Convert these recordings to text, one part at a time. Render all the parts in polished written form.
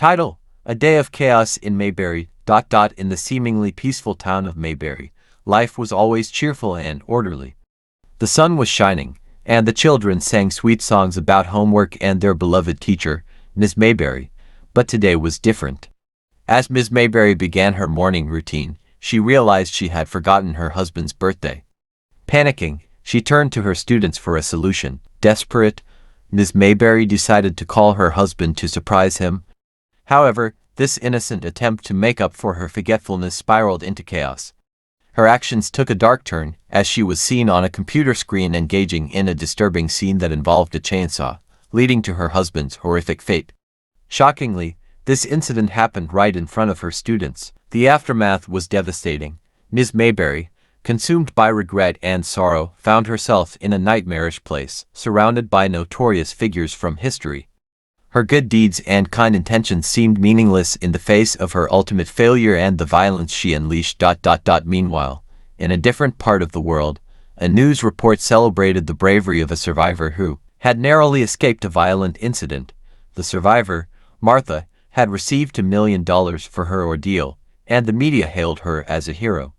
Title: A Day of Chaos in Mayberry. In the seemingly peaceful town of Mayberry, life was always cheerful and orderly. The sun was shining, and the children sang sweet songs about homework and their beloved teacher, Miss Mayberry. But today was different. As Miss Mayberry began her morning routine, she realized she had forgotten her husband's birthday. Panicking, she turned to her students for a solution. Desperate, Miss Mayberry decided to call her husband to surprise him. However, this innocent attempt to make up for her forgetfulness spiraled into chaos. Her actions took a dark turn as she was seen on a computer screen engaging in a disturbing scene that involved a chainsaw, leading to her husband's horrific fate. Shockingly, this incident happened right in front of her students. The aftermath was devastating. Ms. Mayberry, consumed by regret and sorrow, found herself in a nightmarish place, surrounded by notorious figures from history. Her good deeds and kind intentions seemed meaningless in the face of her ultimate failure and the violence she unleashed. Meanwhile, in a different part of the world, a news report celebrated the bravery of a survivor who had narrowly escaped a violent incident. The survivor, Martha, had received $1 million for her ordeal, and the media hailed her as a hero.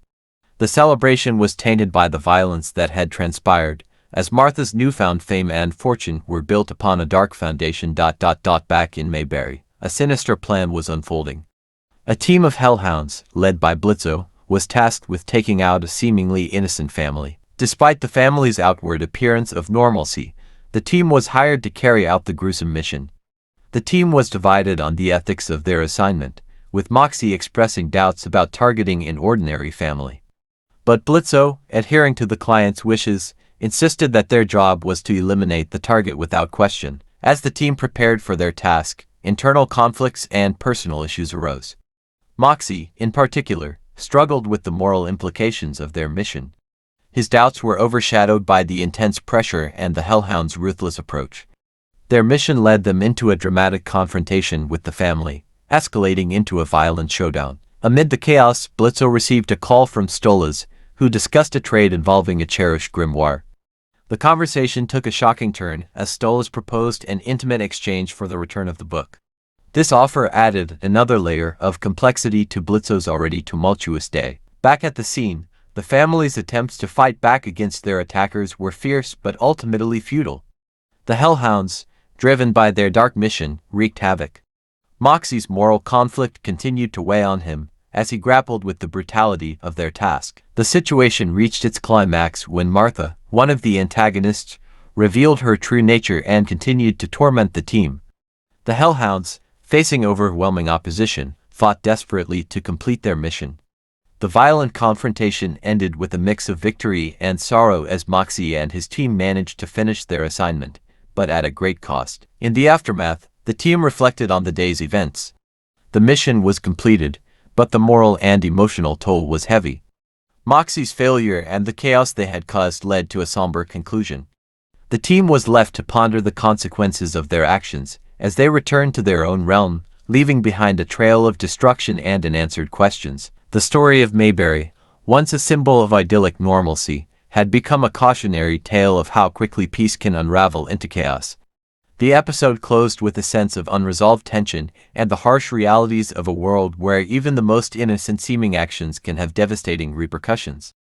The celebration was tainted by the violence that had transpired, as Martha's newfound fame and fortune were built upon a dark foundation. Back in Mayberry, a sinister plan was unfolding. A team of hellhounds, led by Blitzo, was tasked with taking out a seemingly innocent family. Despite the family's outward appearance of normalcy, the team was hired to carry out the gruesome mission. The team was divided on the ethics of their assignment, with Moxie expressing doubts about targeting an ordinary family. But Blitzo, adhering to the client's wishes, insisted that their job was to eliminate the target without question. As the team prepared for their task, internal conflicts and personal issues arose. Moxie, in particular, struggled with the moral implications of their mission. His doubts were overshadowed by the intense pressure and the Hellhounds' ruthless approach. Their mission led them into a dramatic confrontation with the family, escalating into a violent showdown. Amid the chaos, Blitzo received a call from Stolas, who discussed a trade involving a cherished grimoire. The conversation took a shocking turn as Stolas proposed an intimate exchange for the return of the book. This offer added another layer of complexity to Blitzo's already tumultuous day. Back at the scene, the family's attempts to fight back against their attackers were fierce but ultimately futile. The Hellhounds, driven by their dark mission, wreaked havoc. Moxie's moral conflict continued to weigh on him as he grappled with the brutality of their task. The situation reached its climax when Martha, one of the antagonists, revealed her true nature and continued to torment the team. The Hellhounds, facing overwhelming opposition, fought desperately to complete their mission. The violent confrontation ended with a mix of victory and sorrow as Moxie and his team managed to finish their assignment, but at a great cost. In the aftermath, the team reflected on the day's events. The mission was completed, but the moral and emotional toll was heavy. Moxie's failure and the chaos they had caused led to a somber conclusion. The team was left to ponder the consequences of their actions as they returned to their own realm, leaving behind a trail of destruction and unanswered questions. The story of Mayberry, once a symbol of idyllic normalcy, had become a cautionary tale of how quickly peace can unravel into chaos. The episode closed with a sense of unresolved tension and the harsh realities of a world where even the most innocent-seeming actions can have devastating repercussions.